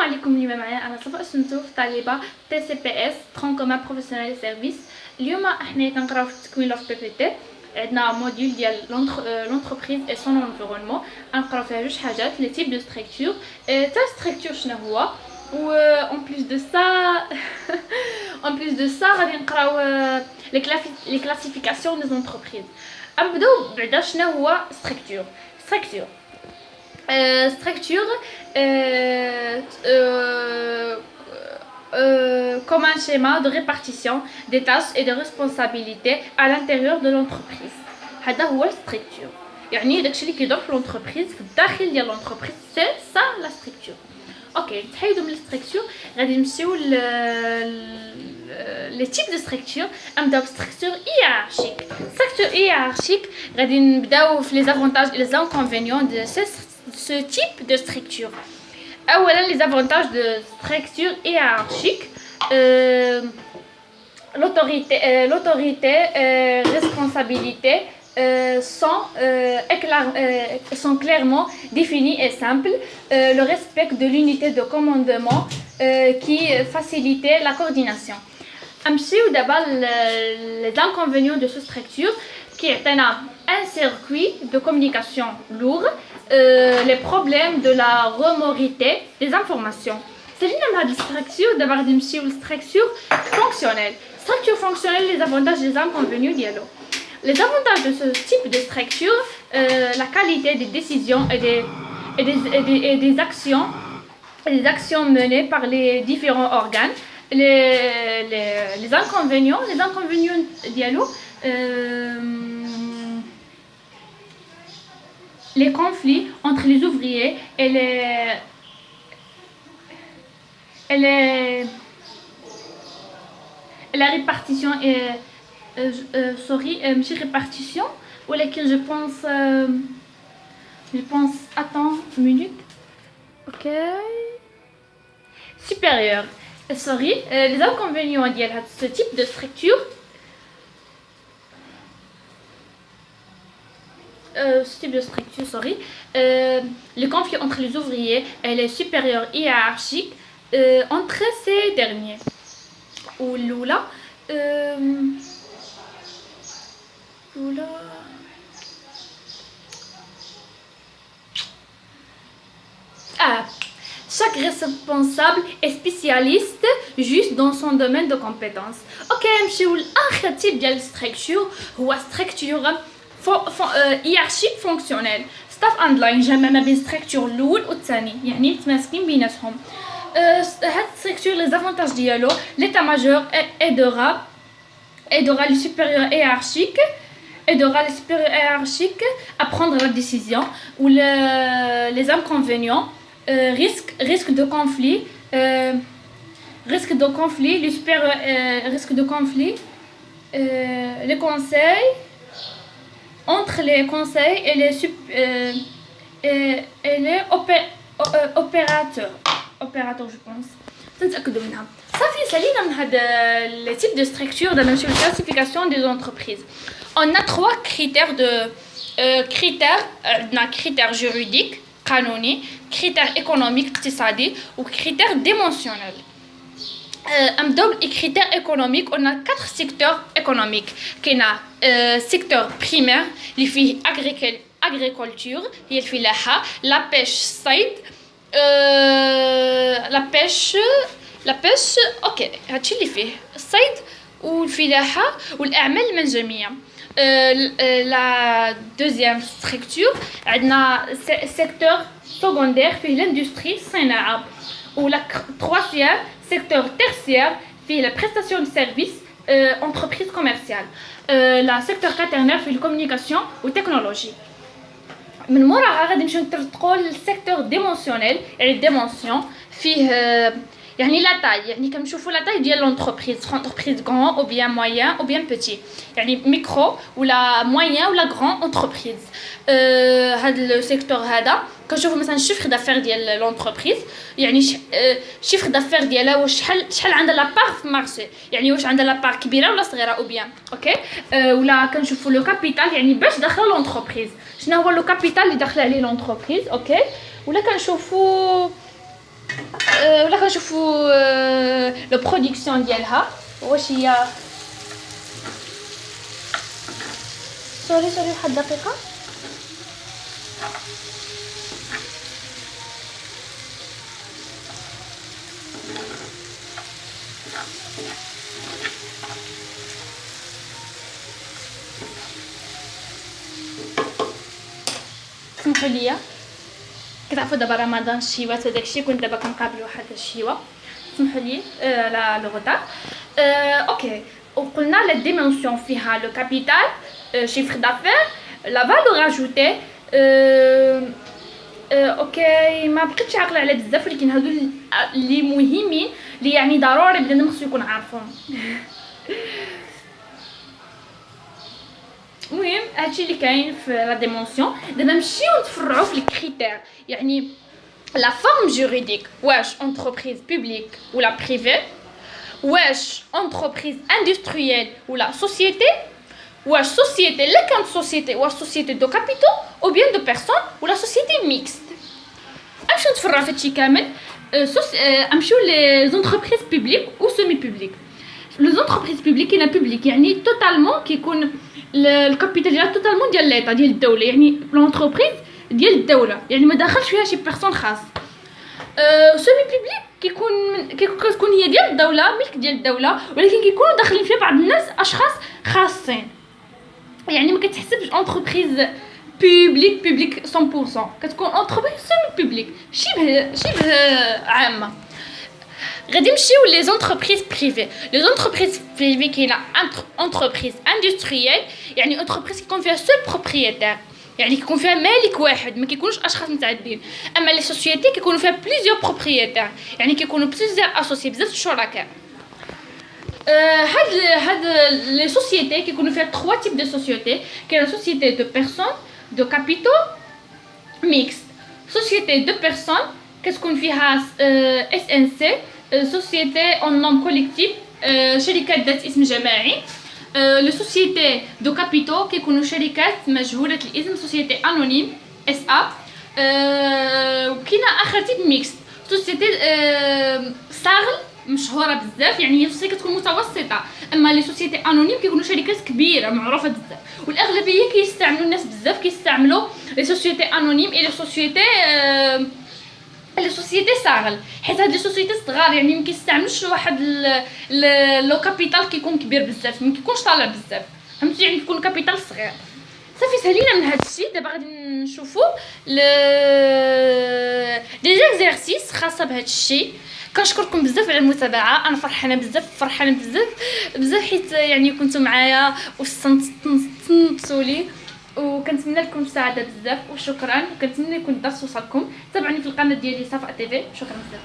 عليكم. اليوم معايا انا صفاء السنتوف طالبه تي سي بي اس ترون كومان بروفيسيونيل سيرفيس. اليوم احنا كنقراو في تكوين لوف بي بي تي. عندنا موديول ديال لونتربريز اي سون انفيرونمون. غنقراو فيها جوج حاجات، لي تيب دو ستركتور. تا ستركتور شنو هو، و اون بليس دو سا غادي نقراو لي كلاسيفيكاسيون دي زونتربريز. نبداو بعدا شنو هو ستركتور. Structure comme un schéma de répartition des tâches et de responsabilités à l'intérieur de l'entreprise. هذا هو structure، يعني داكشي اللي كيدور في l'entreprise، في الداخل ديال l'entreprise، c'est ça la structure. اوكي، تحيدوا من الستركتور. غادي نمشيو لي تيب دو ستركتور. نبداو بستركتور hiérarchique. ستركتور hiérarchique غادي نبداو في لي زافونتاج et les inconvénients de ce type de structure. اولا les avantages de structure hiérarchique: l'autorité, responsabilité sont clairement définies et simples. Le respect de l'unité de commandement qui facilite la coordination. نمشيو دابا les inconvénients de cette structure qui est un circuit de communication lourd, les problèmes de la remorité des informations. سالينا من هاد الستركتور. دابا غادي نمشيو للستركتور فونكسيونيل. structure fonctionnelle, les avantages et les inconvénients ديالو. Les avantages de ce type de structure: la qualité des décisions et des actions menées par les différents organes. Les inconvénients ديالو: les conflits entre les ouvriers et la répartition ماشي répartition ولكن je pense attends une minute. OK, supérieur. Les inconvénients ديال هاد ce type de structure: le conflit entre les ouvriers et les supérieurs hiérarchiques entre ces derniers. Ou Lula. Chaque responsable est spécialiste juste dans son domaine de compétences. OK, نمشيو لآخر تيب ديال الستركتور، هو ستركتور hiérarchique fonctionnel. staff and line جمع ما بين ستركتور الاول والثاني، يعني متماسكين بيناتهم. هاد الستركتور لي زافونتاج ديالو: l'état major aidera les supérieurs hiérarchiques à prendre la décision. Ou les inconvénients: risque de conflit, les supérieurs risque de conflit, les conseils entre les conseils et les opérateurs, je pense. تنتأكدوا منها. صافي سالينا من هاد les types de structure. دابا نمشيو للكلاسيفيكاسيون دي زونتربريز. On a 3 critères de عندنا critère juridique قانوني، critère économique اقتصادي، و critère démotionnel. نبداو بالكريتير ايكونوميك. on a 4 secteurs économiques. كاينه secteur primaire اللي فيه agriculture هي الفلاحه، la pêche الصيد، la pêche اوكي هادشي اللي فيه الصيد والفلاحه والاعمال المنجميه. la deuxième structure عندنا secteur secondaire فيه l'industrie الصناعه. ou la troisième secteur tertiaire فيه la prestation de services entreprise commerciale. la secteur quaternaire فيه communication والتكنولوجي. من موراها غادي نمشيو نطرقوا للسيكتور ديمونسيونيل. يعني ديمونسيون فيه يعني لا تاي، يعني كنشوفوا لا تاي ديال لونتربريز، entreprise grand ou bien moyen ou bien petit، يعني ميكرو ولا موين ولا غران انتربريز. هذا السيكتور هذا كنشوفوا مثلا الشيفر دافير ديال لونتربريز، يعني الشيفر دافير ديالها واش شحال عندها لا بار في مارشي، يعني واش عندها لا بار كبيره ولا صغيره او بيان. اوكي، ولا كنشوفوا لو كابيتال، يعني باش داخله لونتربريز شنو هو لو كابيتال اللي داخله عليه لونتربريز. اوكي، ولا كنشوفوا دابا نشوفوا لو برودكسيون ديالها واش هي. سوري واحد دقيقه. سمحوا لي، كتعرفوا دابا رمضان الشيوات وداكشي، كنت دابا كنقابل واحد الشيوه، سمحوا لي على لو غوطار. اوكي، وقلنا لا ديمونسيون فيها لو كابيتال، شيفر دافير، لا فالور اجوتي. اوكي ما بقيتش عاقله على بزاف، ولكن هادو اللي مهمين اللي يعني ضروري بنادم خصو يكون عارفهم. المهم هادشي اللي كاين في لا ديمونسيون. دابا نمشيو نتفرعوا في الكريتير، يعني لا فورم جوريديك، واش انتربريز بوبليك ولا بريفي، واش انتربريز اندستريال ولا سوسيتي، واش سوسيتي لا كانت سوسيتي واش سوسيتي دو كابيتو او بيان دو بيرسون ولا سوسيتي ميكست. نمشيو نتفرعوا في هادشي كامل. نمشيو لي زونتربريز بوبليك و سيمي بوبليك. لي زونتربريز بوبليك كاينه بوبليك يعني توتالمون كيكون الكابيتال ديالها توتالمون ديال ليطا ديال الدوله، يعني لونتربريز ديال الدوله، يعني ما داخلش فيها شي بيرسون خاص. سيمي بوبليك كتكون هي ديال الدوله، ملك ديال الدوله، ولكن كيكونوا داخلين فيها بعض الناس اشخاص خاصين، يعني ما كتحسبش انتربريز بوبليك 100%، كتكون انتربريز سيمي بوبليك شبه عامه. غادي نمشيو لي زونتربريز بريفي. لي زونتربريز بريفي كاينه انتربريز اندستريال، يعني انتربريز كيكون فيها سول بروبريتير، يعني كيكون فيها مالك واحد، ما كيكونوش اشخاص متعددين. اما لي سوسيتي كيكونوا فيها بليزيور بروبريتير، يعني كيكونوا بليزيور اسوسي، بزاف الشركاء. هاد لي سوسيتي كيكونوا فيها 3 تيب دو سوسيتي. كاينه سوسيتي دو بيرسون دو كابيتو ميكست. سوسيتي دو بيرسون كتكون فيها اس ان سي، سوسيتي اون نوم كوليكتيف، شركات ذات اسم جماعي. لو سوسيتي دو كابيتو كيكونوا شركات مجهوله الاسم، سوسيتي انونيم اس ا. وكاينه اخر تيب ميكست، سوسيتي صاغل مشهوره بزاف، يعني هي سوسيتي كتكون متوسطه. اما لي سوسيتي انونيم كيكونوا شركات كبيره معروفه بزاف، والاغلبيه كيستعملوا الناس بزاف كيستعملوا لي سوسيتي انونيم اي لي سوسيتي صاغل، حيت هاد لي سوسيتي صغار يعني ما كيستعملوش واحد لو كابيتال كيكون كبير بزاف، ما كيكونش طالع بزاف، فهمتي؟ يعني كيكون كابيتال صغير. صافي سالينا من هاد الشيء. دابا غادي نشوفوا لي زيكزارسيس خاصه بهاد الشيء. كنشكركم بزاف على المتابعه، انا فرحانه بزاف حيت يعني كنتوا معايا وصنتوا لي، وكنتمنى لكم السعاده بزاف وشكرا، وكنتمنى يكون الدرس وصلكم. تابعوني في القناه ديالي صفاء تي في. شكرا بزاف.